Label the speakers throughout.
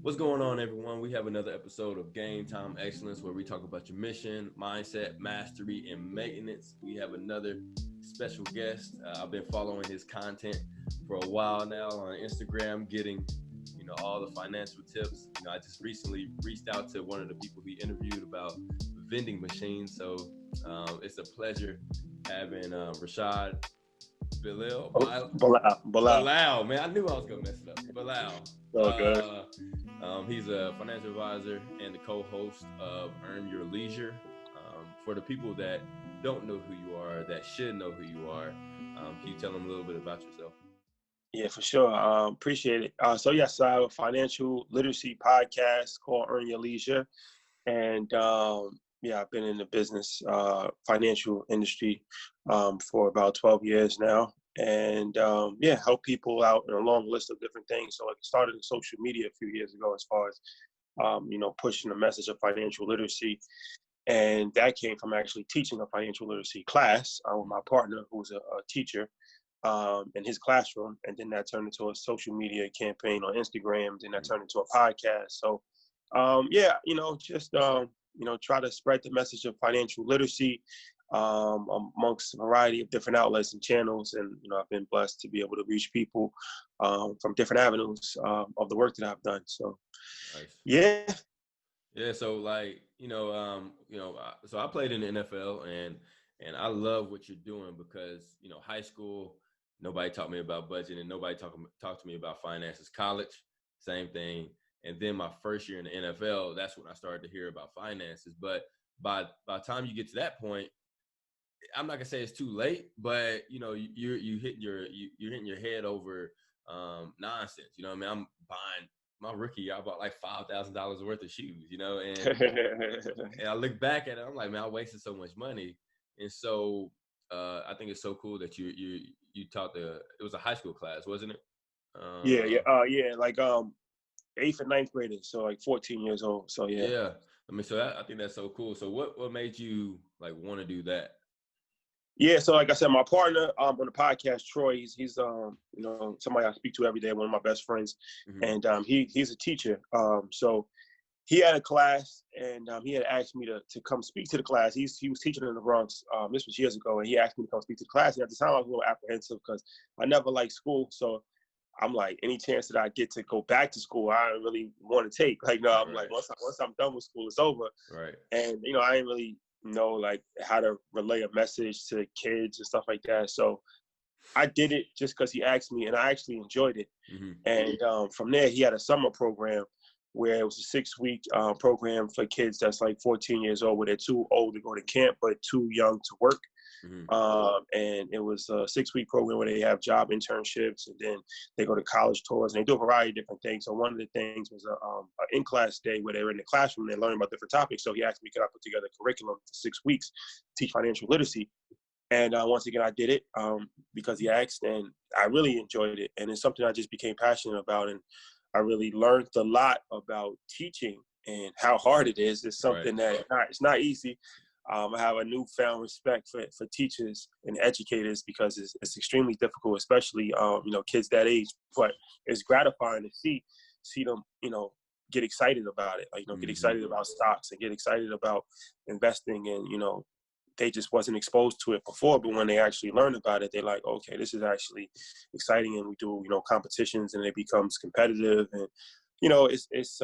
Speaker 1: What's going on, everyone? We have another episode of Game Time Excellence where we talk about your mission, mindset, mastery, and maintenance. We have another special guest. I've been following his content for a while now on Instagram, getting all the financial tips. I just recently reached out to one of the people he interviewed about vending machines. So it's a pleasure having Rashad Bilal. Bilal, man, I knew I was gonna mess it up. Bilal.
Speaker 2: Oh, good.
Speaker 1: He's a financial advisor and the co-host of Earn Your Leisure. For the people that don't know who you are, that should know who you are, can you tell them a little bit about yourself?
Speaker 2: Yeah, for sure. Appreciate it. So yes, I have a financial literacy podcast called Earn Your Leisure. And I've been in the business, financial industry for about 12 years now. And help people out in a long list of different things. So I started in social media a few years ago as far as, pushing the message of financial literacy. And that came from actually teaching a financial literacy class with my partner, who's a teacher, in his classroom. And then that turned into a social media campaign on Instagram. Then that turned into a podcast. So, try to spread the message of financial literacy amongst a variety of different outlets and channels. And, I've been blessed to be able to reach people from different avenues of the work that I've done. So,
Speaker 1: nice.
Speaker 2: Yeah.
Speaker 1: Yeah. So so I played in the NFL and I love what you're doing because, high school, nobody taught me about budgeting and nobody talked to me about finances. College, same thing. And then my first year in the NFL, that's when I started to hear about finances. But by the time you get to that point, I'm not gonna say it's too late, but you're hitting your head over nonsense. You know what I mean? I'm buying my rookie year, I bought like $5,000 worth of shoes, and I look back at it, I'm like, man, I wasted so much money. And so I think it's so cool that you taught it was a high school class, wasn't it?
Speaker 2: Like 8th and 9th graders, so like 14 years old. So yeah.
Speaker 1: Yeah. I mean, I think that's so cool. So what made you like want to do that?
Speaker 2: Yeah, so like I said, my partner on the podcast, Troy, he's somebody I speak to every day, one of my best friends, and he's a teacher. So he had a class, and he had asked me to come speak to the class. He was teaching in the Bronx. This was years ago, and he asked me to come speak to the class. And at the time, I was a little apprehensive because I never liked school. So I'm like, any chance that I get to go back to school, I don't really want to take. Like, no, I'm like, once I'm done with school, it's over.
Speaker 1: Right.
Speaker 2: And I didn't really know like how to relay a message to kids and stuff like that. So I did it just because he asked me, and I actually enjoyed it. And from there, he had a summer program where it was a 6-week program for kids that's like 14 years old, where they're too old to go to camp but too young to work. And it was a 6-week program where they have job internships, and then they go to college tours, and they do a variety of different things. So one of the things was a in-class day where they were in the classroom, they're learning about different topics. So he asked me, could I put together a curriculum for 6 weeks, teach financial literacy? And once again, I did it because he asked, and I really enjoyed it. And it's something I just became passionate about, and I really learned a lot about teaching and how hard it is. It's something that it's not easy. I have a newfound respect for teachers and educators because it's extremely difficult, especially kids that age. But it's gratifying to see them get excited about it, get excited about stocks and get excited about investing, and they just wasn't exposed to it before. But when they actually learn about it, they're like, okay, this is actually exciting, and we do competitions, and it becomes competitive, and it's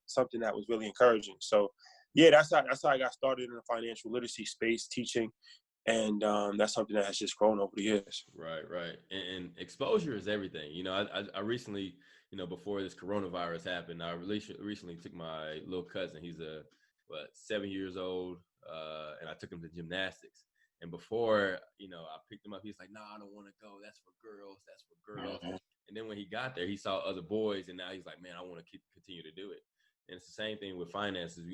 Speaker 2: something that was really encouraging. So. Yeah, that's how I got started in the financial literacy space, teaching, and that's something that has just grown over the years.
Speaker 1: Right. And exposure is everything. I recently, before this coronavirus happened, I recently took my little cousin. He's 7 years old, and I took him to gymnastics. And before, I picked him up, he's like, "No, I don't want to go. That's for girls. That's for girls." And then when he got there, he saw other boys, and now he's like, "Man, I want to continue to do it." And it's the same thing with finances.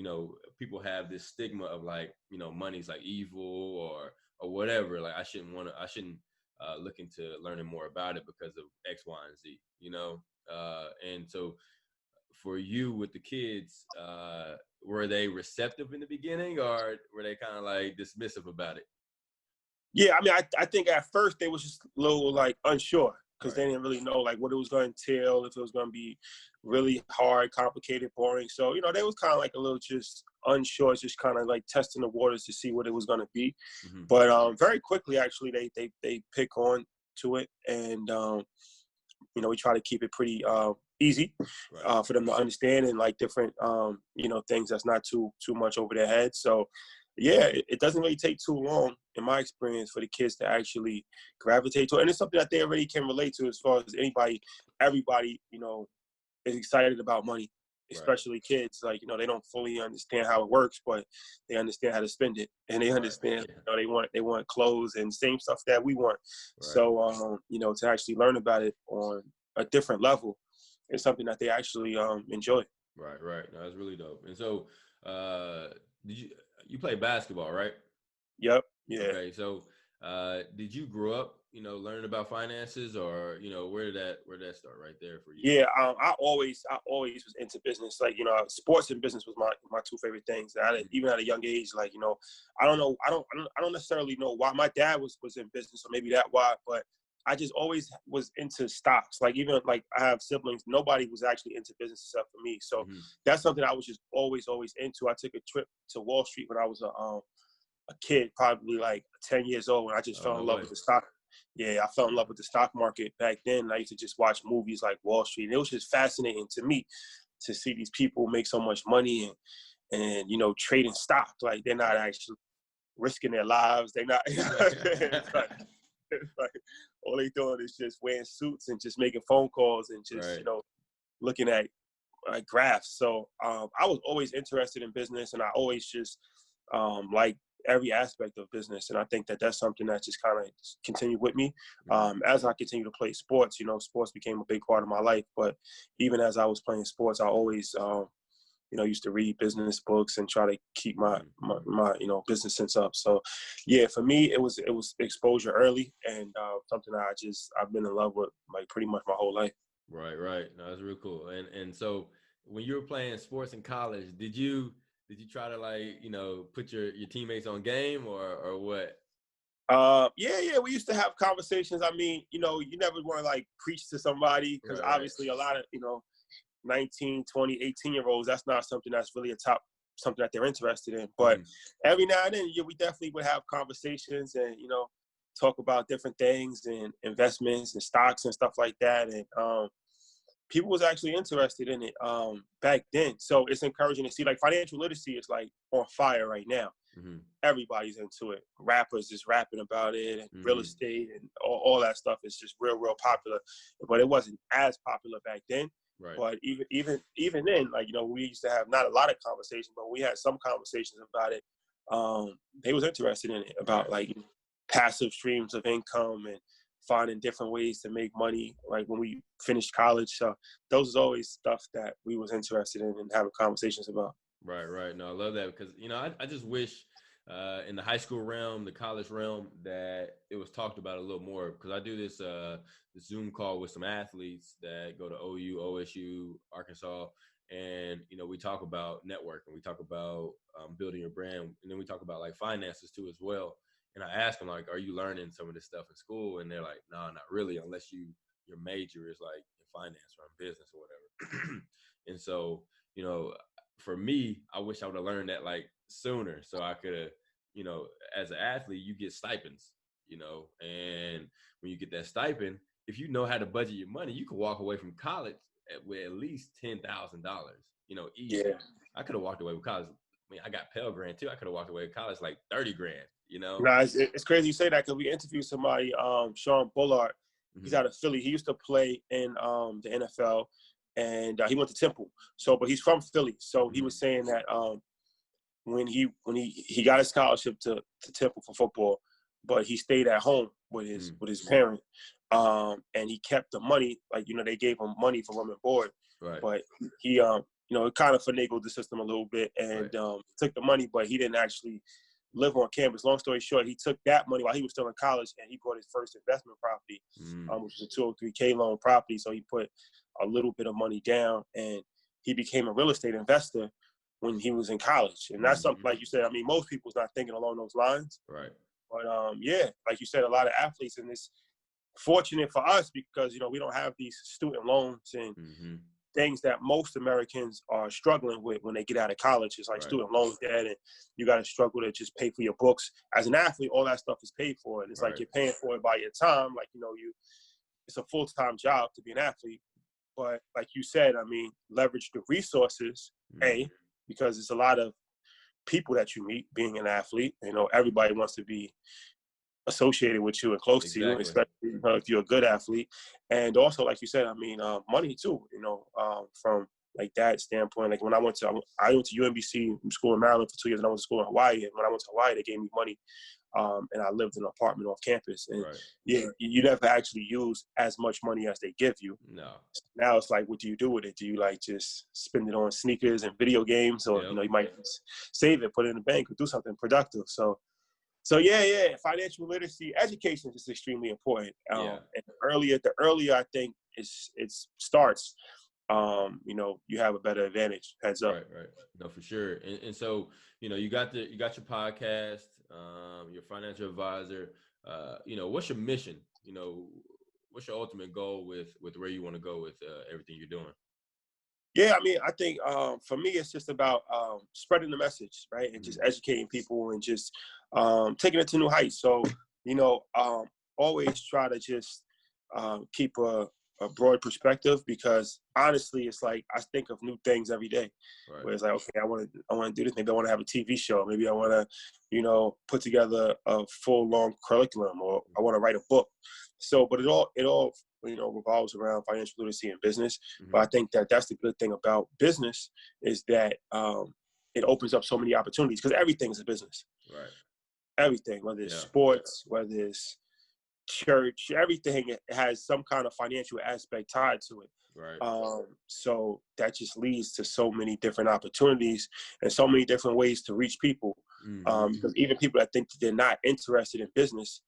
Speaker 1: People have this stigma of like, money's like evil or whatever. Like I shouldn't look into learning more about it because of X, Y, and Z, and so for you with the kids, were they receptive in the beginning or were they kind of like dismissive about it?
Speaker 2: Yeah, I mean, I think at first they was just a little like unsure because they didn't really know like what it was going to entail, if it was going to be really hard, complicated, boring. So, you know, they was kind of like a little just unsure, just kind of like testing the waters to see what it was going to be.
Speaker 1: Mm-hmm.
Speaker 2: But very quickly, actually, they pick on to it. And, you know, we try to keep it pretty easy for them to understand, and like different, you know, things that's not too much over their heads. So, yeah, it doesn't really take too long, in my experience, for the kids to actually gravitate to it. And it's something that they already can relate to as far as everybody, you know, is excited about money, especially kids. Like, you know, they don't fully understand how it works, but they understand how to spend it. And they understand, you know, they want clothes and same stuff that we want. So, you know, to actually learn about it on a different level is something that they actually enjoy.
Speaker 1: Right. No, that's really dope. And so, you play basketball, right?
Speaker 2: Yep. Yeah.
Speaker 1: Okay. So, did you grow up, you know, learning about finances, or, you know, where did that start right there for you?
Speaker 2: Yeah. I always was into business. Like, you know, sports and business was my two favorite things. Even at a young age, like, you know, I don't necessarily know why. My dad was in business, so maybe that why, but I just always was into stocks. Like, even like I have siblings, nobody was actually into business except for me. So that's something I was just always into. I took a trip to Wall Street when I was a kid, probably like 10 years old, and I just fell in love with the stock. Yeah, I fell in love with the stock market back then. I used to just watch movies like Wall Street, and it was just fascinating to me to see these people make so much money and you know, trading stock. Like, they're not actually risking their lives. They're not. It's like all they doing is just wearing suits and just making phone calls and just you know, looking at graphs. So I was always interested in business, and I always just like every aspect of business. And I think that that's something that just kind of continued with me as I continue to play sports. You know, sports became a big part of my life. But even as I was playing sports, I always you know, used to read business books and try to keep my you know, business sense up. So yeah, for me, it was exposure early, and something that I've been in love with like pretty much my whole life.
Speaker 1: Right. No, that's real cool. And so when you were playing sports in college, did you try to, like, you know, put your teammates on game, or what?
Speaker 2: Yeah, we used to have conversations. I mean, you know, you never want to like preach to somebody, because obviously a lot of, you know, 19, 20, 18-year-olds, that's not something that's really something that they're interested in. But every now and then, yeah, we definitely would have conversations and, you know, talk about different things and investments and stocks and stuff like that. And people was actually interested in it back then. So it's encouraging to see, like, financial literacy is like on fire right now. Everybody's into it. Rappers is rapping about it, and real estate and all that stuff is just real popular. But it wasn't as popular back then. But even then, like, you know, we used to have not a lot of conversations, but we had some conversations about it. They was interested in it, about like passive streams of income and finding different ways to make money. Like when we finished college, so those is always stuff that we was interested in and having conversations about.
Speaker 1: Right. No, I love that, because, you know, I just wish in the high school realm, the college realm, that it was talked about a little more, because I do this Zoom call with some athletes that go to OU, OSU, Arkansas, and, you know, we talk about networking, we talk about building your brand, and then we talk about like finances too as well. And I ask them, like, are you learning some of this stuff in school? And they're like, no, not really, unless your major is like in finance or in business or whatever. And so, you know, for me, I wish I would have learned that like sooner, so I could have, you know, as an athlete, you get stipends, you know, and when you get that stipend, if you know how to budget your money, you can walk away from college with at least $10,000, you know, easy.
Speaker 2: Yeah.
Speaker 1: I could have walked away with college. I mean, I got Pell Grant too. I could have walked away with college like 30 grand, you know?
Speaker 2: Nah, it's crazy you say that, because we interviewed somebody, Sean Bullard. He's out of Philly. He used to play in the NFL, and he went to Temple. So, but he's from Philly. So he was saying that when he got a scholarship to Temple for football, but he stayed at home with his parent, and he kept the money. Like, you know, they gave him money for room and board, but he you know, it kind of finagled the system a little bit and took the money, but he didn't actually live on campus. Long story short, he took that money while he was still in college, and he bought his first investment property, which was a 203K loan property. So he put a little bit of money down, and he became a real estate investor when he was in college. And that's something, like you said, I mean, most people's not thinking along those lines. But yeah, like you said, a lot of athletes in this fortunate for us because, we don't have these student loans and things that most Americans are struggling with when they get out of college. It's like student loan debt, and you got to struggle to just pay for your books. As an athlete, all that stuff is paid for, and it's like you're paying for it by your time. Like, it's a full-time job to be an athlete. But like you said, I mean, leverage the resources, because it's a lot of people that you meet being an athlete. Everybody wants to be associated with you and close to you, especially if you're a good athlete. And also, like you said, I mean, money too, from like that standpoint. Like when I went to UMBC school in Maryland for 2 years, and I went to school in Hawaii. And when I went to Hawaii, they gave me money. And I lived in an apartment off campus. And you never actually use as much money as they give you.
Speaker 1: No.
Speaker 2: Now it's like, what do you do with it? Do you like just spend it on sneakers and video games? Or, you might just save it, put it in the bank, or do something productive. So financial literacy, education is extremely important. And the earlier I think it starts, you have a better advantage. Heads up.
Speaker 1: Right. No, for sure. And so, you got your podcast, your financial advisor. What's your mission? What's your ultimate goal with where you want to go with everything you're doing?
Speaker 2: Yeah, I mean, I think for me, it's just about spreading the message, right? And just educating people and just taking it to new heights. So, always try to just keep a broad perspective, because honestly, it's like I think of new things every day. Right. Where it's like, okay, I want to do this. Maybe I want to have a TV show. Maybe I want to, put together a full long curriculum, or I want to write a book. So, but it all revolves around financial literacy and business. But I think that's the good thing about business is that it opens up so many opportunities, because everything is a business.
Speaker 1: Right.
Speaker 2: Everything, whether it's sports, whether it's church, everything has some kind of financial aspect tied to it.
Speaker 1: Right.
Speaker 2: So that just leads to so many different opportunities and so many different ways to reach people. Because even people that think that they're not interested in business,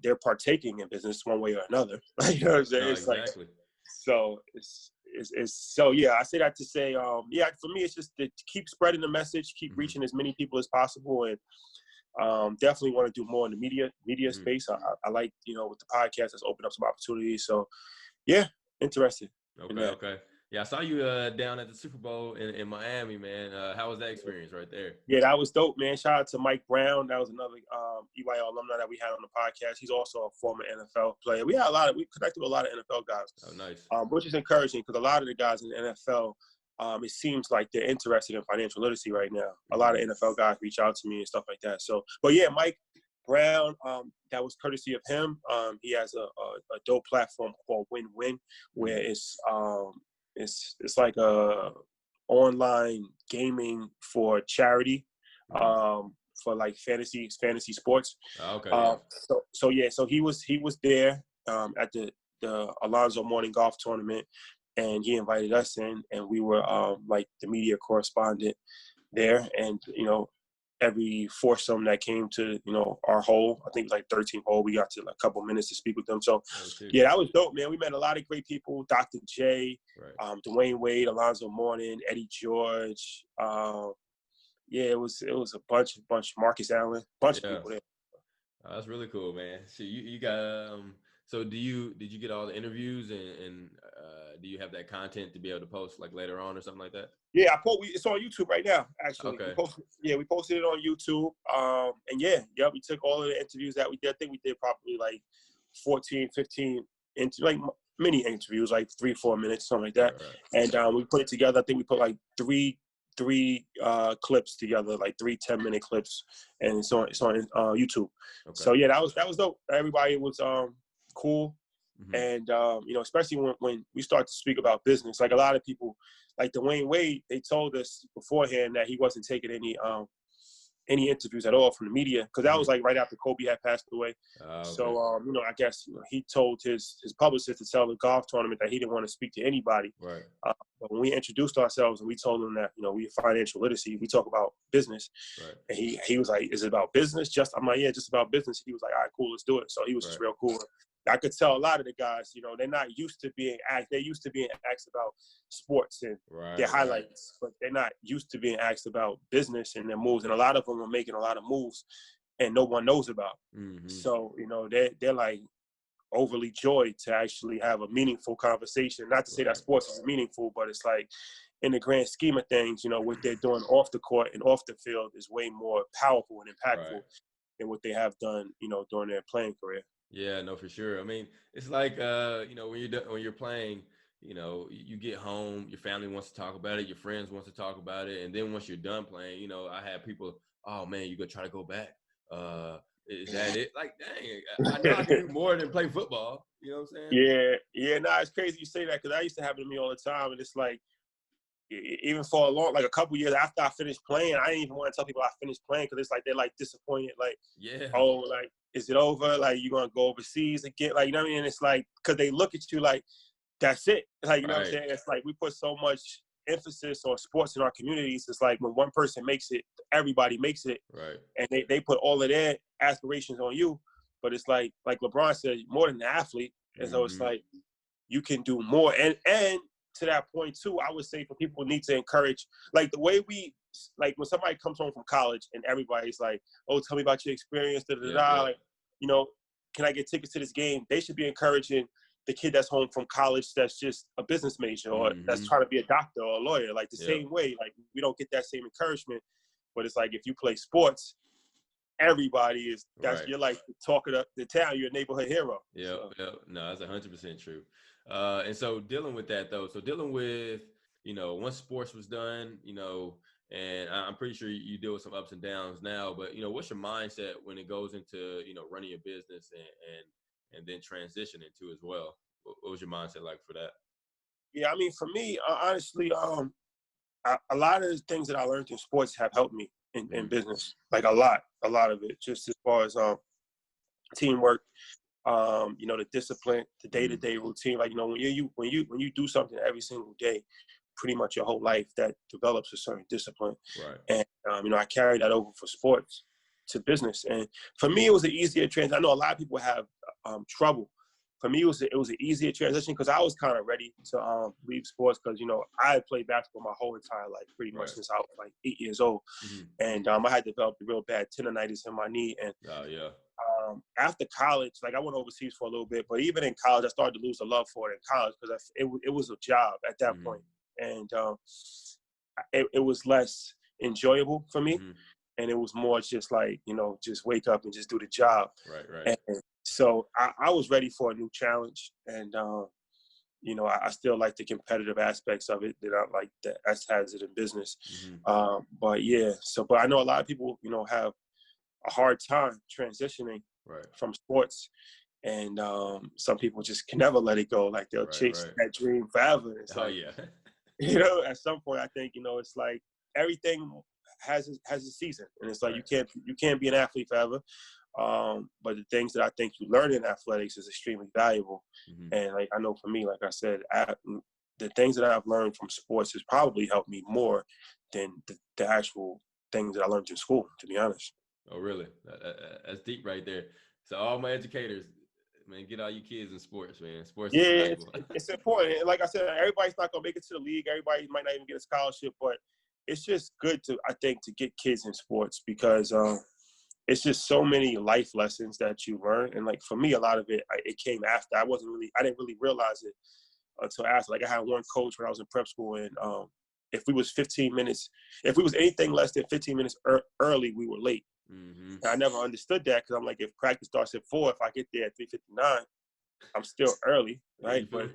Speaker 2: they're partaking in business one way or another. You know what I'm saying?
Speaker 1: No,
Speaker 2: it's
Speaker 1: exactly.
Speaker 2: So so I say that to say, for me, it's just to keep spreading the message, keep reaching as many people as possible, and definitely want to do more in the media space. I like, with the podcast, that's opened up some opportunities. So interested.
Speaker 1: Okay. Yeah, I saw you down at the Super Bowl in Miami, man. How was that experience right there?
Speaker 2: Yeah, that was dope, man. Shout out to Mike Brown. That was another EYL alumni that we had on the podcast. He's also a former NFL player. We connected with a lot of NFL guys.
Speaker 1: Oh, nice.
Speaker 2: Which is encouraging, because a lot of the guys in the NFL, it seems like they're interested in financial literacy right now. A lot of NFL guys reach out to me and stuff like that. So, but yeah, Mike Brown, that was courtesy of him. He has a dope platform called Win-Win, where it's like a online gaming for charity, for like fantasy sports.
Speaker 1: Okay.
Speaker 2: So he was there at the Alonzo Morning Golf Tournament, and he invited us in, and we were like the media correspondent there, and every foursome that came to our hole, I think it was like 13 hole, we got to like a couple minutes to speak with them. So that was dope, man. We met a lot of great people: Dr. J, Dwayne Wade, Alonzo Mourning, Eddie George. It was a bunch, Marcus Allen, bunch of people there.
Speaker 1: That's really cool, man. So you got so did you get all the interviews, and do you have that content to be able to post like later on or something like that?
Speaker 2: Yeah, it's on YouTube right now, actually.
Speaker 1: Okay.
Speaker 2: We posted it on YouTube. And we took all of the interviews that we did. I think we did probably like 14, 15 like mini interviews, like 3-4 minutes, something like that. Right. And we put it together. I think we put like three clips together, like 3 10-minute clips, and it's on YouTube. Okay. So that was dope. Everybody was cool. And especially when we start to speak about business, like a lot of people, like Dwayne Wade, they told us beforehand that he wasn't taking any interviews at all from the media, because that was like right after Kobe had passed away. Okay. So I guess he told his publicist to tell the golf tournament that he didn't want to speak to anybody.
Speaker 1: Right.
Speaker 2: But when we introduced ourselves and we told him that we financial literacy, we talk about business. Right. And he was like, "Is it about business?" I'm like, "Yeah, just about business." He was like, "All right, cool, let's do it." So he was just real cool. I could tell a lot of the guys, they're not used to being asked. They're used to being asked about sports and their highlights, but they're not used to being asked about business and their moves. And a lot of them are making a lot of moves and no one knows about. So, they're like, overly joyed to actually have a meaningful conversation. Not to say that sports is meaningful, but it's like in the grand scheme of things, you know, what they're doing off the court and off the field is way more powerful and impactful than what they have done, you know, during their playing career.
Speaker 1: Yeah, no, for sure. I mean, it's like you know, when you're playing, you know, you get home, your family wants to talk about it, your friends wants to talk about it, and then once you're done playing, you know, I have people, oh man, you gonna try to go back? Is that it? Like, dang, I know I can do more than play football. You know what I'm
Speaker 2: saying? Yeah. No, it's crazy you say that because that used to happen to me all the time, and it's like, even for a long, like a couple years after I finished playing, I didn't even want to tell people I finished playing because it's like they're like disappointed, like, oh, like, is it over? Like, you gonna go overseas again? Like, you know what I mean? And it's like, because they look at you like, that's it. Like, you know what I'm saying? It's like we put so much emphasis on sports in our communities. It's like when one person makes it, everybody makes it.
Speaker 1: Right.
Speaker 2: And they put all of their aspirations on you. But it's like LeBron said, more than an athlete. And so it's like, you can do more. And to that point too, I would say for people who need to encourage, like the way we, like when somebody comes home from college and everybody's like, oh, tell me about your experience, like, you know, can I get tickets to this game? They should be encouraging the kid that's home from college that's just a business major or that's trying to be a doctor or a lawyer. Like the same way, like we don't get that same encouragement. But it's like if you play sports, everybody is, you're like the talk of the town, you're a neighborhood hero.
Speaker 1: Yeah, no, that's 100% true. And so dealing with that though, dealing with, you know, once sports was done, you know, and I'm pretty sure you deal with some ups and downs now, but you know, what's your mindset when it goes into, you know, running your business and then transitioning to as well? What was your mindset like for that?
Speaker 2: Yeah, I mean, for me, honestly, a lot of the things that I learned in sports have helped me in business. Like a lot of it, just as far as teamwork, you know, the discipline, the day-to-day routine. Like, you know, when you do something every single day, pretty much your whole life, that develops a certain discipline.
Speaker 1: Right.
Speaker 2: And you know, I carry that over for sports to business. And for me, it was an easier transition. I know a lot of people have trouble. For me, it was an easier transition because I was kind of ready to leave sports because, you know, I had played basketball my whole entire life, pretty much since I was like 8 years old. And I had developed a real bad tendonitis in my knee. And after college, like I went overseas for a little bit, but even in college, I started to lose the love for it in college because it was a job at that point. And it was less enjoyable for me. And it was more just like, you know, just wake up and just do the job.
Speaker 1: Right.
Speaker 2: And so I was ready for a new challenge. And, you know, I still like the competitive aspects of it that I like that has it in business. But yeah, but I know a lot of people, you know, have a hard time transitioning from sports. And some people just can never let it go. Like they'll chase that dream forever. It's you know, at some point, I think, you know, it's like everything has a season, and it's like you can't be an athlete forever. But the things that I think you learn in athletics is extremely valuable. And like I know for me, like I said, the things that I've learned from sports has probably helped me more than the actual things that I learned in school, to be honest.
Speaker 1: Oh, really? That's deep right there. So all my educators, man, get all you kids in sports, man. Sports is valuable.
Speaker 2: It's important. And like I said, everybody's not gonna make it to the league. Everybody might not even get a scholarship, but it's just good I think, to get kids in sports because it's just so many life lessons that you learn. And like for me, a lot of it came after. I didn't really realize it until after. Like I had one coach when I was in prep school, and if we was anything less than 15 minutes early, we were late. And I never understood that because I'm like, if practice starts at 4, if I get there at 3:59, I'm still early, right? But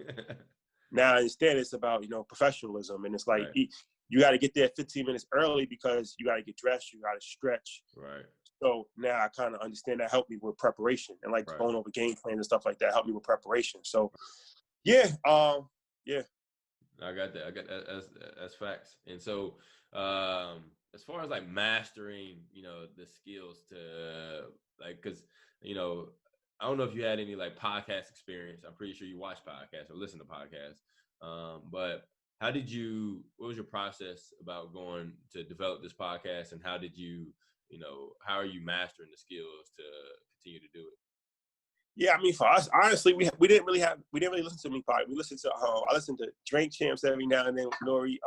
Speaker 2: now I understand it's about, you know, professionalism, and it's like you got to get there 15 minutes early because you got to get dressed, you got to stretch.
Speaker 1: Right.
Speaker 2: So now I kind of understand that helped me with preparation and like going over game plans and stuff like that helped me with preparation. So yeah.
Speaker 1: I got that. That's facts. And so as far as like mastering, you know, the skills to like, cause you know, I don't know if you had any like podcast experience. I'm pretty sure you watch podcasts or listen to podcasts. But what was your process about going to develop this podcast, and how are you mastering the skills to continue to do it?
Speaker 2: Yeah, I mean, for us, honestly, we didn't really listen to me podcast. We listened to I listened to Drink Champs every now and then with Nori,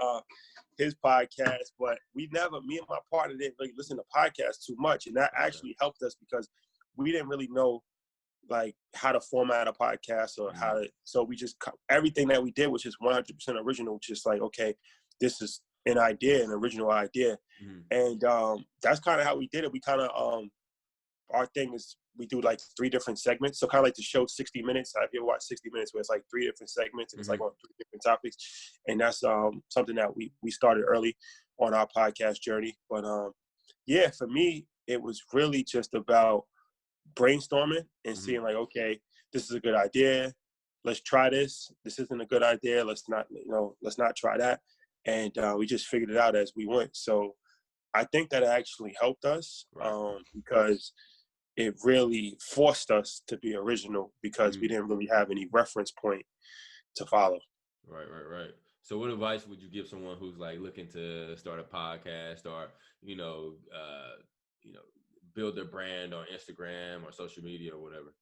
Speaker 2: his podcast, but me and my partner didn't really listen to podcasts too much, and that actually helped us because we didn't really know like how to format a podcast or how to, so we just, everything that we did was just 100% original, just like, okay, this is an idea, an original idea. And that's kind of how we did it. We kind of, our thing is we do like 3 different segments. So kind of like the show 60 Minutes. If you ever watch 60 Minutes, where it's like 3 different segments and it's like on 3 different topics. And that's something that we started early on our podcast journey. But yeah, for me, it was really just about brainstorming and seeing like, okay, this is a good idea. Let's try this. This isn't a good idea. Let's not try that. And we just figured it out as we went. So I think that it actually helped us because it really forced us to be original because we didn't really have any reference point to follow.
Speaker 1: Right. So what advice would you give someone who's like looking to start a podcast or, build their brand on Instagram or social media or whatever?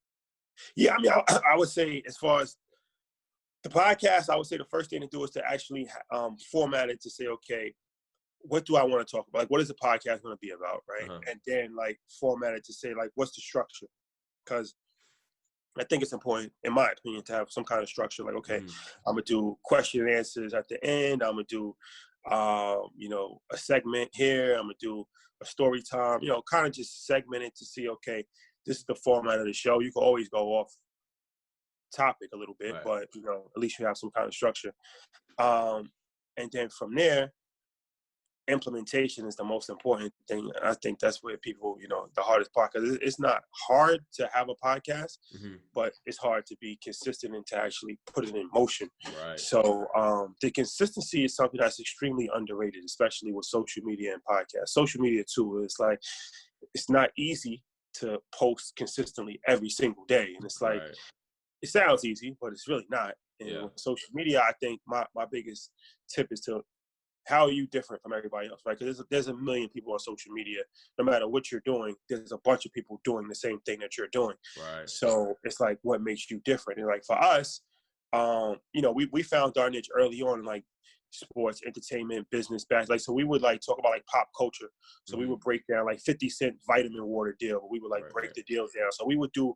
Speaker 2: Yeah, I mean, I would say as far as the podcast, I would say the first thing to do is to actually format it to say, okay, what do I want to talk about? Like, what is the podcast going to be about, right? And then, like, format it to say, like, what's the structure? Because I think it's important, in my opinion, to have some kind of structure. Like, okay, I'm going to do question and answers at the end. I'm going to do, a segment here. I'm going to do a story time, kind of just segment it to see, okay, this is the format of the show. You can always go off topic a little bit, but, at least you have some kind of structure. And then from there, implementation is the most important thing. I think that's where people, the hardest part, because it's not hard to have a podcast, but it's hard to be consistent and to actually put it in motion.
Speaker 1: Right.
Speaker 2: So the consistency is something that's extremely underrated, especially with social media and podcasts. Social media too, it's like, it's not easy to post consistently every single day. And it's like, it sounds easy, but it's really not. And with social media, I think my biggest tip is to, how are you different from everybody else, right? Because there's a million people on social media. No matter what you're doing, there's a bunch of people doing the same thing that you're doing.
Speaker 1: Right.
Speaker 2: So it's like, what makes you different? And like for us, we found our niche early on, like sports, entertainment, business back. Like, so we would like talk about like pop culture. So we would break down like 50 Cent vitamin water deal. We would like break the deal down. So we would do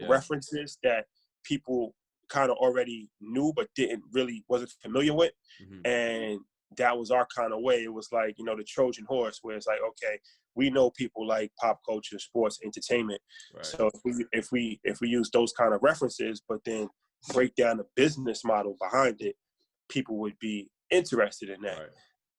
Speaker 2: references that people kind of already knew but wasn't familiar with. And that was our kind of way. It was like, the Trojan horse, where it's like, okay, we know people like pop culture, sports, entertainment. Right. So if we use those kind of references, but then break down the business model behind it, people would be interested in that. Right.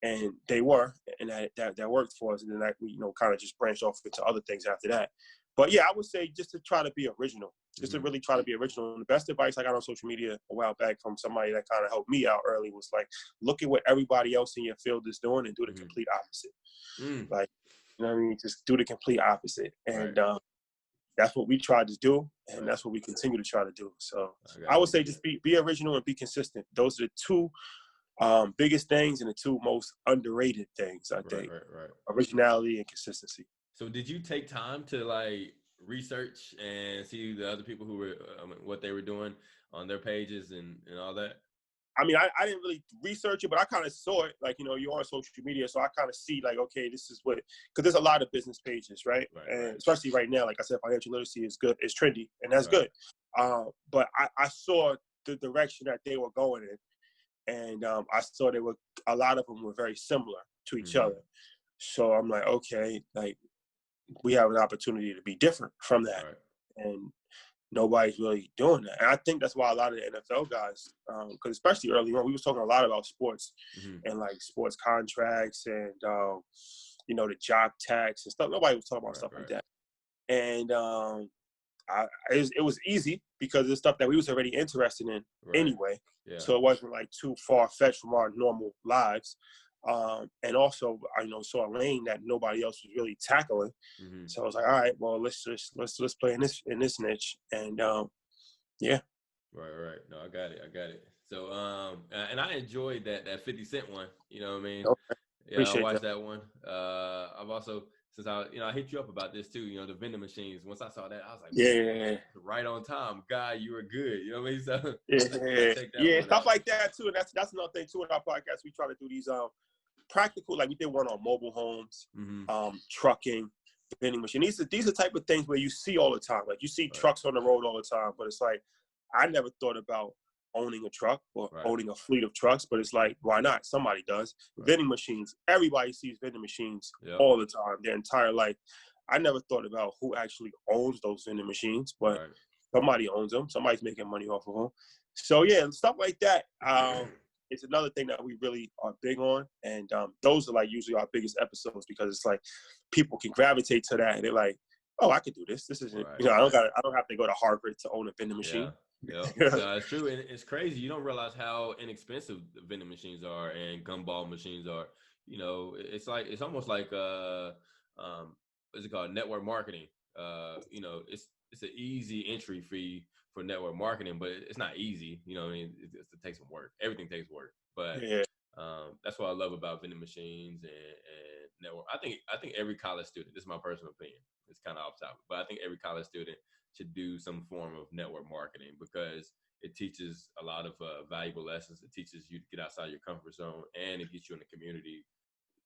Speaker 2: And they were, and that worked for us. And then that we, kind of just branched off into other things after that. But yeah, I would say just to try to be original. Just to really try to be original. And the best advice I got on social media a while back from somebody that kind of helped me out early was like, look at what everybody else in your field is doing and do the complete opposite. Like, you know what I mean? Just do the complete opposite. And that's what we tried to do. And that's what we continue to try to do. So I would say just be original and be consistent. Those are the 2 biggest things and the 2 most underrated things, I think. Right. Originality and consistency.
Speaker 1: So did you take time to like research and see the other people who were what they were doing on their pages and all that?
Speaker 2: I mean, I didn't really research it, but I kind of saw it. Like, you're on social media, so I kind of see like, okay, this is what, because there's a lot of business pages, right? And especially right now, like I said, financial literacy is good, it's trendy, and that's good. But I saw the direction that they were going in, and I saw a lot of them were very similar to each other. So I'm like, okay, like, we have an opportunity to be different from that. And nobody's really doing that. And I think that's why a lot of the NFL guys, because especially early on, we was talking a lot about sports and like sports contracts and, the job tax and stuff. Nobody was talking about stuff like that. And it was easy because it's stuff that we was already interested in anyway. Yeah. So it wasn't like too far-fetched from our normal lives. And also, I saw a lane that nobody else was really tackling. So I was like, all right, well, let's play in this niche. And yeah.
Speaker 1: Right. No, I got it. So and I enjoyed that 50 Cent one. You know what I mean?
Speaker 2: Okay.
Speaker 1: Yeah, I watched that one. I've also, since I hit you up about this too, the vending machines. Once I saw that, I was like,
Speaker 2: yeah,
Speaker 1: right on time. God, you were good. You know what I mean? So
Speaker 2: stuff like that too. And that's another thing too in our podcast. We try to do these practical, like we did one on mobile homes, trucking, vending machine. These are type of things where you see all the time. Like you see trucks on the road all the time, but it's like I never thought about owning a truck or owning a fleet of trucks, but it's like, why not? Somebody does. Vending machines. Everybody sees vending machines all the time, their entire life. I never thought about who actually owns those vending machines, but somebody owns them. Somebody's making money off of them. So yeah, stuff like that. It's another thing that we really are big on, and those are like usually our biggest episodes because it's like people can gravitate to that, and they're like, "Oh, I could do this. This isn't, I don't have to go to Harvard to own a vending machine."
Speaker 1: Yeah, no, it's true, and it's crazy. You don't realize how inexpensive the vending machines are and gumball machines are. You know, it's almost like what's it called, network marketing. You know, it's an easy entry fee for network marketing, but it's not easy. You know, I mean, it takes some work. Everything takes work, but that's what I love about vending machines and network. I think every college student. This is my personal opinion. It's kind of off topic, but I think every college student should do some form of network marketing because it teaches a lot of valuable lessons. It teaches you to get outside your comfort zone, and it gets you in a community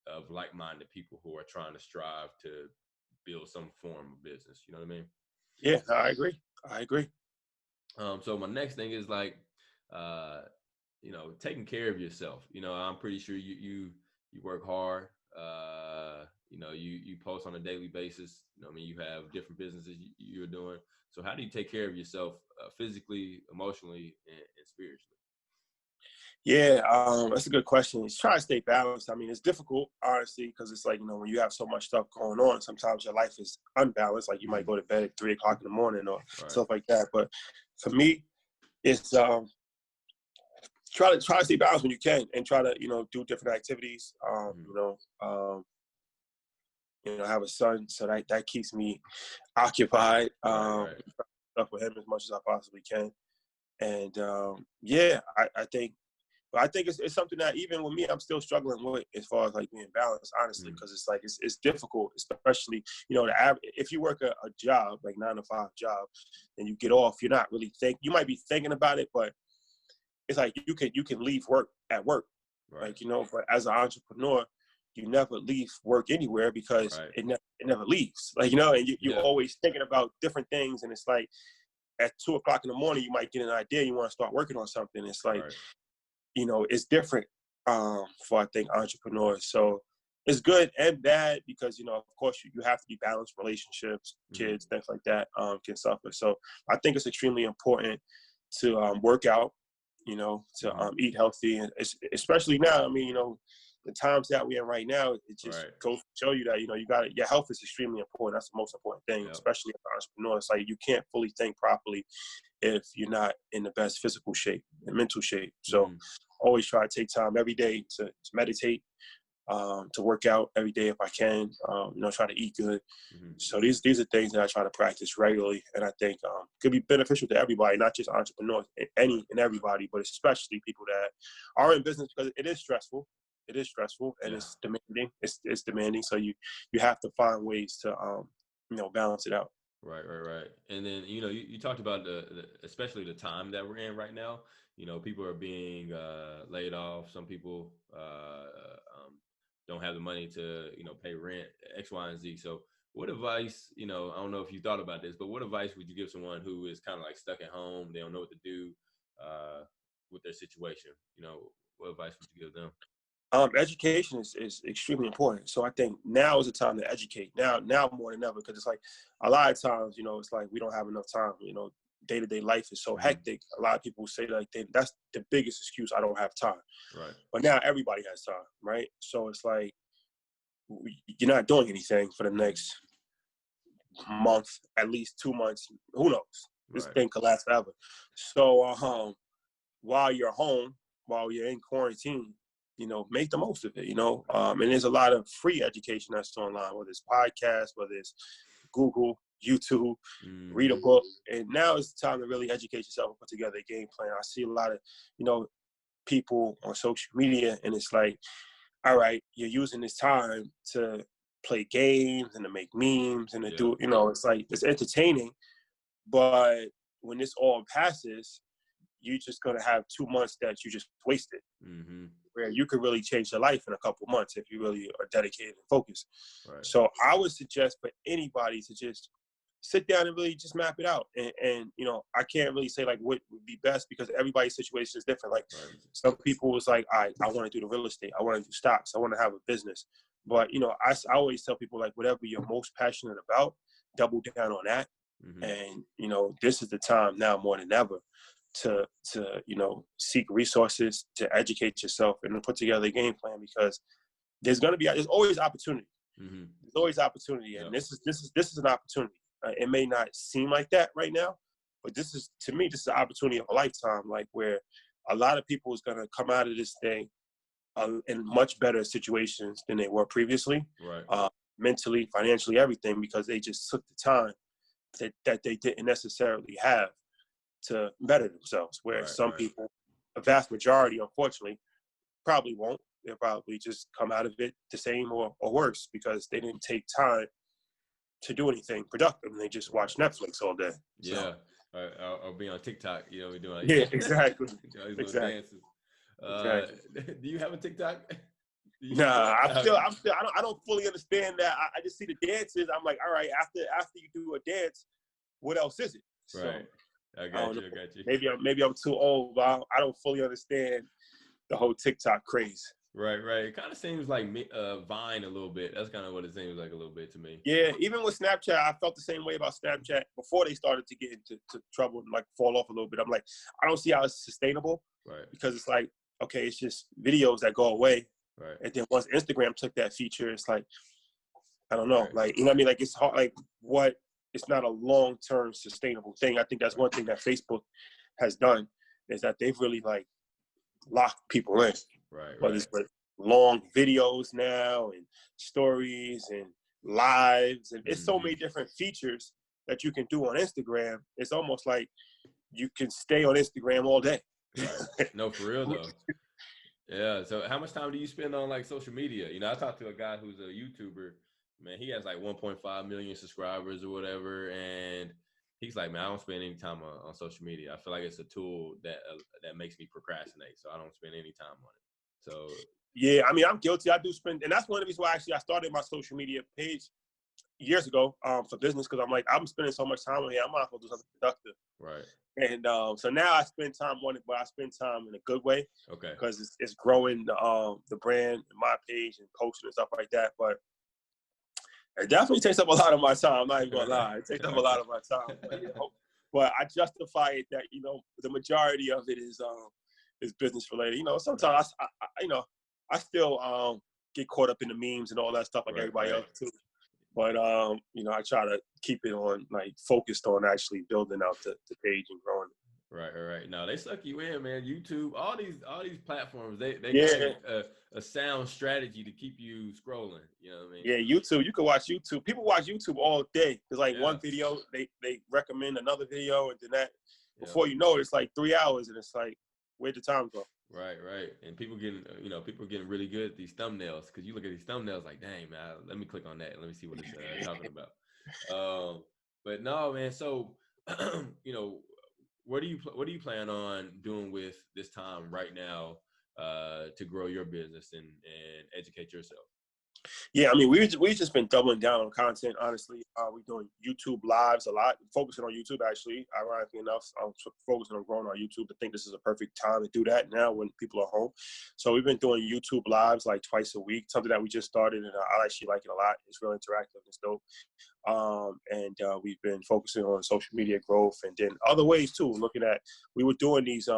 Speaker 1: of like-minded people who are trying to strive to build some form of business. You know what I mean?
Speaker 2: Yeah, I agree.
Speaker 1: So my next thing is like, you know, taking care of yourself. You know, I'm pretty sure you work hard. You know, you post on a daily basis. You know, I mean, you have different businesses you're doing. So how do you take care of yourself physically, emotionally, and spiritually?
Speaker 2: Yeah, that's a good question. It's try to stay balanced. I mean, it's difficult, honestly, because it's like, you know, when you have so much stuff going on, sometimes your life is unbalanced. Like you might go to bed at 3 o'clock in the morning or stuff like that. But for me, it's try to stay balanced when you can and try to, you know, do different activities. You know, I have a son, so that keeps me occupied. Stuff with him as much as I possibly can. And I think it's something that even with me, I'm still struggling with as far as like being balanced, honestly, because it's like it's difficult, especially, you know, if you work a job like 9 to 5 job and you get off, you're not really you might be thinking about it, but it's like you can leave work at work, like, you know. But as an entrepreneur, you never leave work anywhere because it never leaves, like, you know, and you're always thinking about different things, and it's like at 2 o'clock in the morning you might get an idea you want to start working on something. It's like you know, it's different for, I think, entrepreneurs. So it's good and bad because, you know, of course, you have to be balanced. Relationships, kids, things like that can suffer. So I think it's extremely important to work out, you know, to eat healthy. And especially now, I mean, you know, the times that we're in right now, it just goes to show you that, you know, your health is extremely important. That's the most important thing, especially as an entrepreneur. It's like you can't fully think properly if you're not in the best physical shape and mental shape. So always try to take time every day to meditate, to work out every day if I can, you know, try to eat good. So these are things that I try to practice regularly, and I think could be beneficial to everybody, not just entrepreneurs, everybody, but especially people that are in business, because it is stressful. It is stressful and it's demanding. It's demanding. So you have to find ways to you know, balance it out.
Speaker 1: Right. And then, you know, you talked about especially the time that we're in right now. You know, people are being laid off. Some people don't have the money to, you know, pay rent, X, Y, and Z. So what advice, you know, I don't know if you thought about this, but what advice would you give someone who is kind of like stuck at home? They don't know what to do with their situation. You know, what advice would you give them?
Speaker 2: Education is extremely important. So I think now is the time to educate. Now more than ever, because it's like a lot of times, you know, it's like we don't have enough time. You know, day-to-day life is so hectic. A lot of people say like that's the biggest excuse. I don't have time.
Speaker 1: Right.
Speaker 2: But now everybody has time, right? So it's like you're not doing anything for the next month, at least 2 months. Who knows? This thing could last forever. So while you're home, while you're in quarantine, you know, make the most of it, you know. And there's a lot of free education that's online, whether it's podcasts, whether it's Google, YouTube, read a book. And now is the time to really educate yourself and put together a game plan. I see a lot of, you know, people on social media, and it's like, all right, you're using this time to play games and to make memes and to do, you know, it's like, it's entertaining. But when this all passes, you're just going to have 2 months that you just wasted. where you could really change your life in a couple months if you really are dedicated and focused.
Speaker 1: Right.
Speaker 2: So I would suggest for anybody to just sit down and really just map it out. And you know, I can't really say like what would be best because everybody's situation is different. Like some people was like, I want to do the real estate. I want to do stocks. I want to have a business. But, you know, I always tell people like whatever you're most passionate about, double down on that. And, you know, this is the time now more than ever to you know, seek resources, to educate yourself and to put together a game plan because there's always opportunity. There's always opportunity. And this is an opportunity. It may not seem like that right now, but this is, to me, this is an opportunity of a lifetime, like where a lot of people is going to come out of this thing in much better situations than they were previously, mentally, financially, everything, because they just took the time that they didn't necessarily have to better themselves. Where some people, a vast majority, unfortunately, probably won't. They'll probably just come out of it the same or worse because they didn't take time to do anything productive and they just watch Netflix all day.
Speaker 1: Yeah. Or be on TikTok, you know, we're doing like,
Speaker 2: yeah, exactly.
Speaker 1: Exactly. Do you have a TikTok?
Speaker 2: Nah, I don't fully understand that. I just see the dances. I'm like, all right, after you do a dance, what else is it?
Speaker 1: Right. So, I got you.
Speaker 2: Maybe I'm too old, but I don't fully understand the whole TikTok craze.
Speaker 1: Right. It kind of seems like Vine a little bit. That's kind of what it seems like a little bit to me.
Speaker 2: Yeah, even with Snapchat, I felt the same way about Snapchat before they started to get into trouble and like fall off a little bit. I'm like, I don't see how it's sustainable. Right. Because it's like, okay, it's just videos that go away. Right. And then once Instagram took that feature, it's like, I don't know, like, you know what I mean? Like, it's hard, like it's not a long-term sustainable thing. I think that's one thing that Facebook has done is that they've really like locked people in. But it's like long videos now and stories and lives and it's so many different features that you can do on Instagram. It's almost like you can stay on Instagram all day.
Speaker 1: No, for real though. Yeah. So how much time do you spend on like social media? You know, I talked to a guy who's a YouTuber. Man, he has like 1.5 million subscribers or whatever, and he's like, man, I don't spend any time on social media. I feel like it's a tool that makes me procrastinate, so I don't spend any time on it. So
Speaker 2: yeah, I mean, I'm guilty. I do spend, and that's one of the reasons why actually I started my social media page years ago for business because I'm like, I'm spending so much time on here. I might as well do something productive.
Speaker 1: Right.
Speaker 2: And so now I spend time on it, but I spend time in a good way.
Speaker 1: Okay.
Speaker 2: Because it's growing the brand, my page, and posting and stuff like that. But it definitely takes up a lot of my time. I'm not even gonna lie. It takes up a lot of my time. But I justify it that, you know, the majority of it is business related. You know, sometimes I still get caught up in the memes and all that stuff like everybody else too. But you know, I try to keep it on like focused on actually building out the page and growing it.
Speaker 1: Right. No, they suck you in, man. YouTube, all these platforms, they got a sound strategy to keep you scrolling. You know what I mean?
Speaker 2: Yeah, YouTube. You can watch YouTube. People watch YouTube all day. There's like one video, they recommend another video, and then that before you know it, it's like 3 hours, and it's like, where'd the time go?
Speaker 1: Right. And people getting really good at these thumbnails because you look at these thumbnails like, dang man, let me click on that. Let me see what it's talking about. But no, man. So, you know. What do you plan on doing with this time right now to grow your business and educate yourself?
Speaker 2: Yeah, I mean, we've just been doubling down on content, honestly. We're doing YouTube lives a lot, focusing on YouTube, actually, ironically enough. I'm focusing on growing our YouTube. I think this is a perfect time to do that now when people are home. So we've been doing YouTube lives like twice a week, something that we just started, and I actually like it a lot. It's real interactive. It's dope. And we've been focusing on social media growth and then other ways, too, we were doing these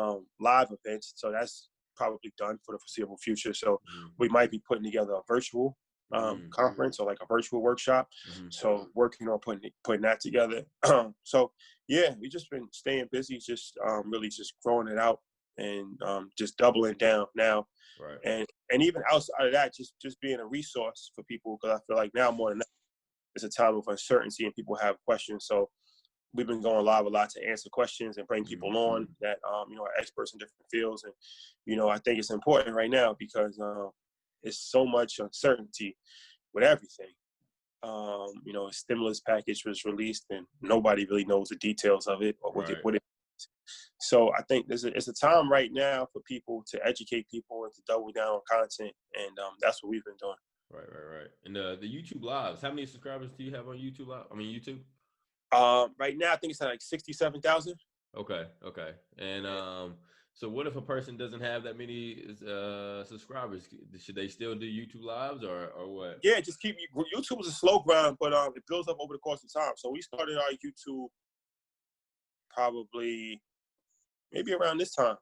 Speaker 2: live events. So that's probably done for the foreseeable future. So we might be putting together a virtual conference or like a virtual workshop. So working on putting that together. So yeah, we just been staying busy, just really just growing it out and just doubling down now. Right. And even outside of that, just being a resource for people, because I feel like now more than ever, it's a time of uncertainty and people have questions. So we've been going live a lot to answer questions and bring people on that you know, are experts in different fields. And you know, I think it's important right now because it's so much uncertainty with everything. You know, a stimulus package was released and nobody really knows the details of it or what it is. So I think it's a time right now for people to educate people and to double down on content, and that's what we've been doing.
Speaker 1: Right. And the YouTube lives, how many subscribers do you have on YouTube Live? I mean YouTube.
Speaker 2: Right now I think it's at like 67,000.
Speaker 1: Okay. And so what if a person doesn't have that many subscribers? Should they still do YouTube lives or what?
Speaker 2: Yeah, just keep YouTube is a slow grind, but it builds up over the course of time. So we started our YouTube probably maybe around this time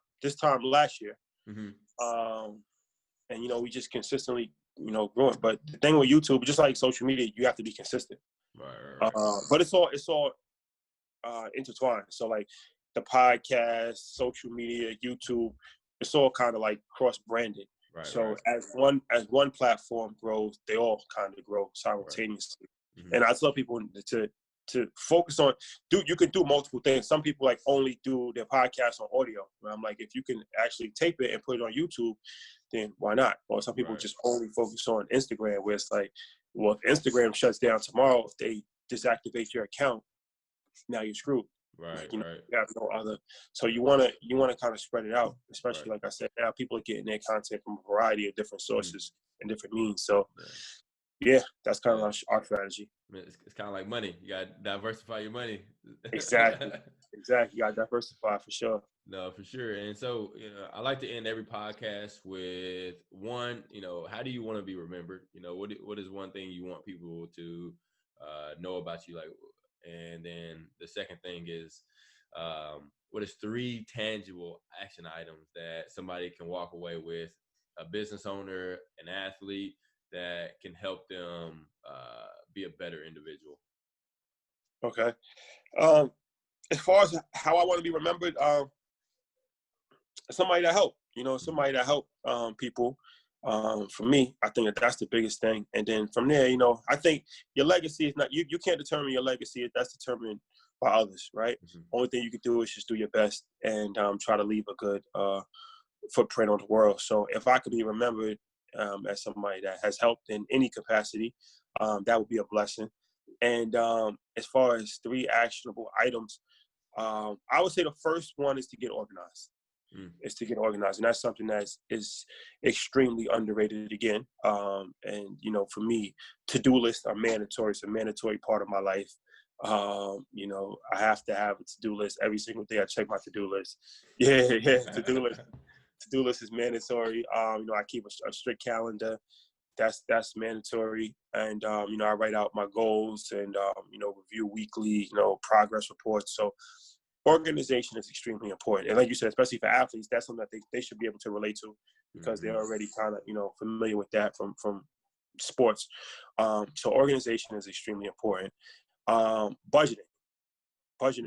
Speaker 2: last year. And we just consistently growing. But the thing with YouTube, just like social media, you have to be consistent.
Speaker 1: Right.
Speaker 2: But it's all intertwined. So like the podcast, social media, YouTube, it's all kind of like cross-branded. So as one platform grows, they all kind of grow simultaneously. And I tell people to focus on, you can do multiple things. Some people like only do their podcast on audio. And I'm like, if you can actually tape it and put it on YouTube, then why not? Or some people just only focus on Instagram, where it's like, well, if Instagram shuts down tomorrow, if they disactivate your account, now you're screwed. You have no other. So you wanna kind of spread it out, especially like I said, now people are getting their content from a variety of different sources and different means. So yeah, that's kind of our strategy.
Speaker 1: It's kind of like money. You got to diversify your money.
Speaker 2: Exactly. You got to diversify for sure.
Speaker 1: No, for sure. And so, I like to end every podcast with one, how do you want to be remembered? What is one thing you want people to know about you? Like, and then the second thing is, what is 3 tangible action items that somebody can walk away with, a business owner, an athlete, that can help them be a better individual?
Speaker 2: Okay. As far as how I want to be remembered, somebody that helped, somebody that helped people. For me, I think that's the biggest thing. And then from there, I think your legacy is not, you can't determine your legacy. That's determined by others, right? Only thing you can do is just do your best and try to leave a good footprint on the world. So if I could be remembered as somebody that has helped in any capacity, that would be a blessing. And as far as 3 actionable items, I would say the first one is to get organized. Is to get organized, and that's something that is extremely underrated again. And for me, to-do lists are mandatory. It's a mandatory part of my life. I have to have a to-do list every single day. I check my to-do list. Yeah, to-do list. To-do list is mandatory. I keep a strict calendar. That's mandatory. And I write out my goals and review weekly progress reports. So organization is extremely important. And like you said, especially for athletes, that's something that they should be able to relate to, because they're already kind of familiar with that from sports. So organization is extremely important. Budgeting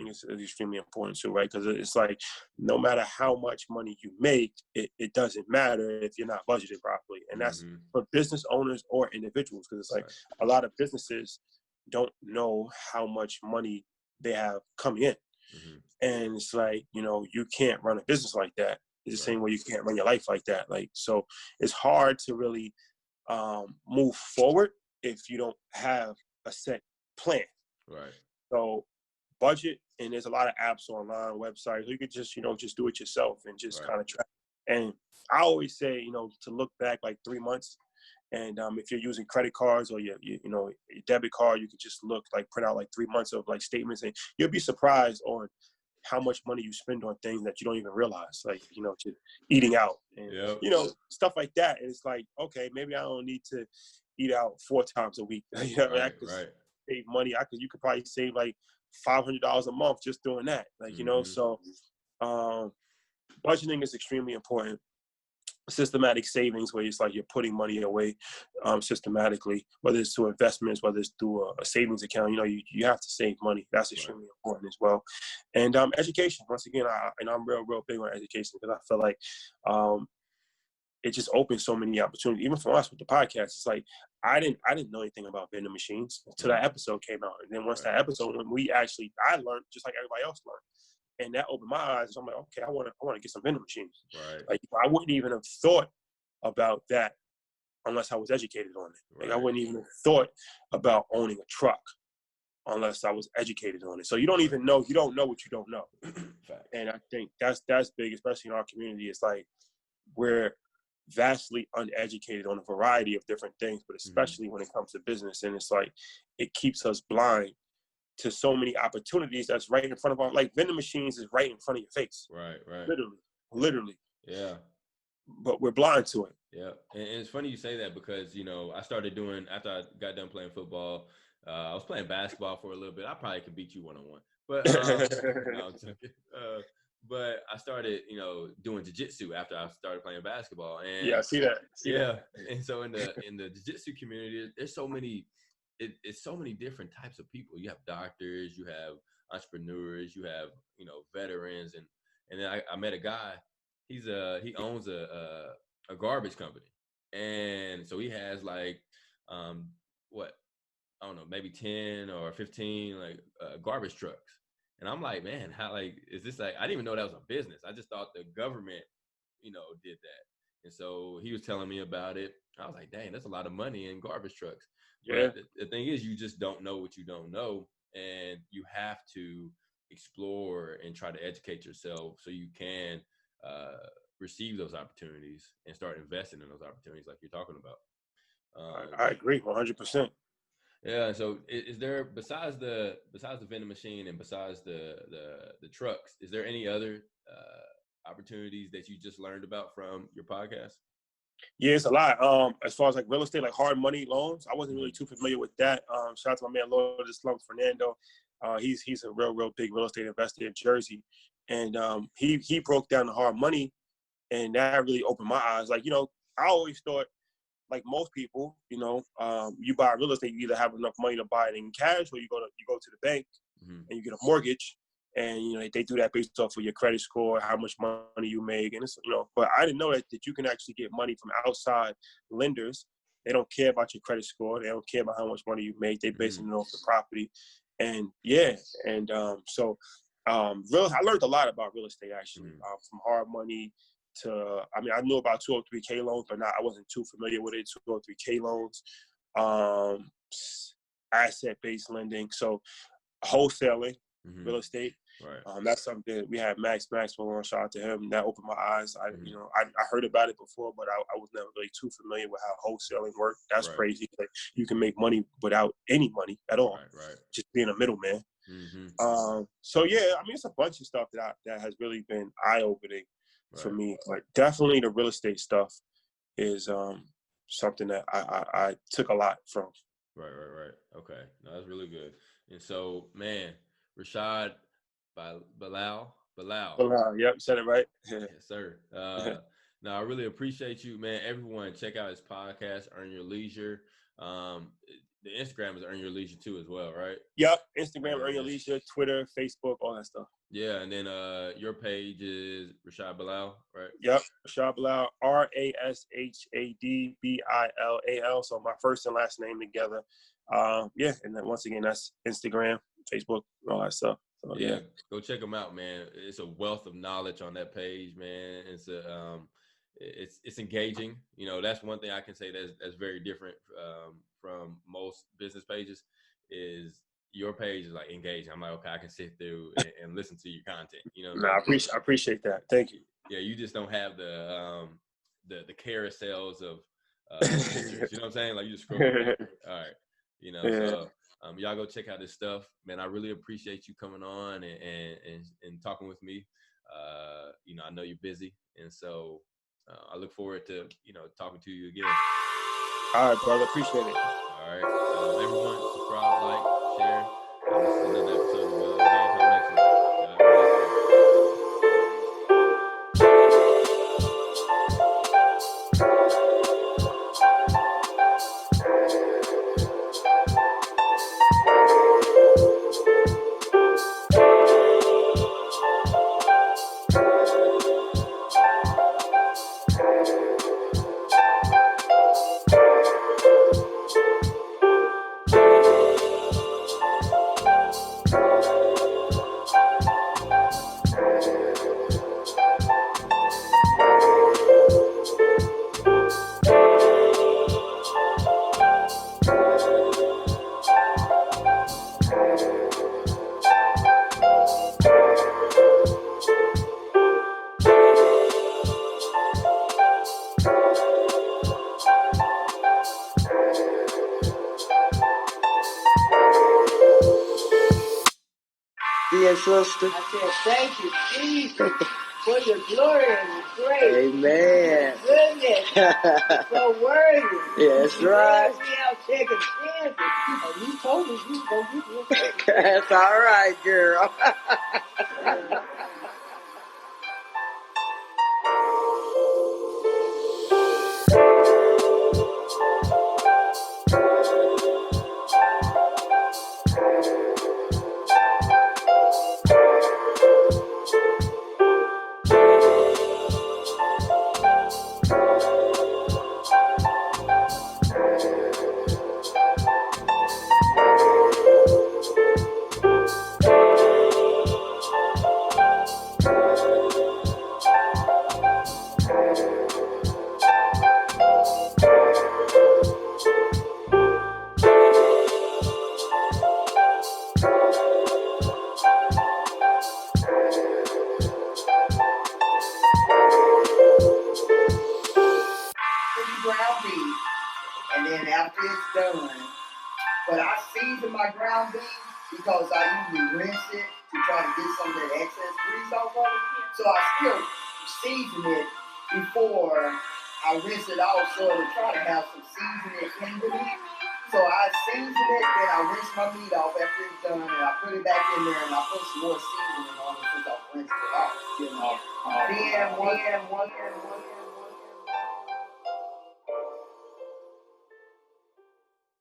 Speaker 2: is extremely important too, right? Because it's like, no matter how much money you make, it doesn't matter if you're not budgeted properly. And that's for business owners or individuals, because it's like a lot of businesses don't know how much money they have coming in. And it's like, you can't run a business like that. It's the same way you can't run your life like that. Like, so it's hard to really move forward if you don't have a set plan.
Speaker 1: Right.
Speaker 2: So budget, and there's a lot of apps online, websites. You could just, just do it yourself and just kind of track. And I always say, to look back like 3 months. And if you're using credit cards or your debit card, you could just print out like 3 months of like statements, and you'll be surprised on how much money you spend on things that you don't even realize, like, just eating out and, stuff like that. And it's like, okay, maybe I don't need to eat out 4 times a week. I could save money. You could probably save like $500 a month just doing that. Like, so budgeting is extremely important. Systematic savings, where it's like you're putting money away systematically, whether it's through investments, whether it's through a savings account. You have to save money. That's extremely important as well. And education, once again, I'm real big on education, because I feel like it just opens so many opportunities. Even for us with the podcast, it's like I didn't know anything about vending machines until that episode came out. And then once that episode, when I learned just like everybody else learned. And that opened my eyes. So I'm like, okay, I want to get some vending machines.
Speaker 1: Right.
Speaker 2: Like, I wouldn't even have thought about that unless I was educated on it. Like, I wouldn't even have thought about owning a truck unless I was educated on it. So you don't even know, you don't know what you don't know. And I think that's big, especially in our community. It's like we're vastly uneducated on a variety of different things, but especially when it comes to business. And it's like, it keeps us blind to so many opportunities that's right in front of our, like vending machines is right in front of your face.
Speaker 1: Right.
Speaker 2: Literally.
Speaker 1: Yeah.
Speaker 2: But we're blind to it.
Speaker 1: Yeah. And it's funny you say that because, you know, I started doing, after I got done playing football, I was playing basketball for a little bit. I probably could beat you one-on-one, but no, I'm joking. But I started, you know, doing jiu-jitsu after I started playing basketball. And
Speaker 2: yeah, I see that.
Speaker 1: And so in the jiu-jitsu community, there's so many, it's so many different types of people. You have doctors, you have entrepreneurs, you have, you know, veterans, and then I met a guy. He owns a garbage company, and so he has like what, I don't know, maybe 10 or 15 like garbage trucks. And I'm like, man, how, like, is this like, I didn't even know that was a business. I just thought the government, you know, did that. And so he was telling me about it. I was like, dang, that's a lot of money in garbage trucks.
Speaker 2: Yeah.
Speaker 1: But the thing is, you just don't know what you don't know. And you have to explore and try to educate yourself so you can receive those opportunities and start investing in those opportunities like you're talking about.
Speaker 2: I agree 100%.
Speaker 1: Yeah. So is there, besides the vending machine and besides the trucks, is there any other opportunities that you just learned about from your podcast?
Speaker 2: Yeah, it's a lot. As far as like real estate, like hard money loans, I wasn't really too familiar with that. Shout out to my man Lourdes Slump Fernando. He's a real big real estate investor in Jersey, and he broke down the hard money, and that really opened my eyes. Like, you know, I always thought, like most people, you know, you buy real estate, you either have enough money to buy it in cash, or you go to the bank and you get a mortgage, and you know they do that based off of your credit score, how much money you make, and it's, you know. But I didn't know that you can actually get money from outside lenders. They don't care about your credit score. They don't care about how much money you make. They basing it off the property, and so I learned a lot about real estate actually, from hard money to, I mean, I knew about 203K loans, but I wasn't too familiar with it. 203K loans, asset-based lending, so wholesaling, real estate.
Speaker 1: Right.
Speaker 2: That's something we had Max Maxwell on. Shout out to him. That opened my eyes. I heard about it before, but I was never really too familiar with how wholesaling worked. That's crazy. Like, you can make money without any money at all, just being a middleman. So yeah, I mean, it's a bunch of stuff that has really been eye-opening for me. Like, definitely the real estate stuff is something that I took a lot from.
Speaker 1: Right. Okay, no, that's really good. And so, man, Rashad Bilal.
Speaker 2: Yep, said it right.
Speaker 1: Yes, sir. No, I really appreciate you, man. Everyone, check out his podcast, Earn Your Leisure. The Instagram is Earn Your Leisure too, as well, right?
Speaker 2: Yep, Instagram, Earn Your Leisure, Twitter, Facebook, all that stuff.
Speaker 1: Yeah, and then your page is Rashad Bilal, right?
Speaker 2: Yep, Rashad Bilal, RashadBilal. So my first and last name together. Yeah, and then once again, that's Instagram, Facebook, all that stuff. So, yeah,
Speaker 1: go check them out, man. It's a wealth of knowledge on that page, man. It's engaging. You know, that's one thing I can say that's very different from most business pages. Is your page is like engaging. I'm like, okay, I can sit through and listen to your content. You know,
Speaker 2: I appreciate that. Thank you.
Speaker 1: Yeah, you just don't have the carousels of pictures. You know what I'm saying? Like, you just scroll. All right, you know. Yeah. So y'all go check out this stuff, man. I really appreciate you coming on and talking with me. You know, I know you're busy, and so I look forward to, you know, talking to you again.
Speaker 2: All right, brother. Appreciate it.
Speaker 1: All right, everyone, subscribe, like, share. This is another episode of Game Time Next Week.
Speaker 3: again, sister?
Speaker 4: I said, thank you, Jesus, for your glory and your grace.
Speaker 3: Amen.
Speaker 4: Your goodness. You're so worthy.
Speaker 3: That's right.
Speaker 4: We out taking chances. And you told me you was going to get this.
Speaker 3: That's all right, girl.
Speaker 4: Ground beef, and then after it's done, but I season my ground beef because I usually rinse it to try to get some of that excess grease off of it. So I still season it before I rinse it off, so to try to have some seasoning in with it. So I season it, then I rinse my meat off after it's done, and I put it back in there, and I put some more seasoning on it since I rinsed it off. You know, then one.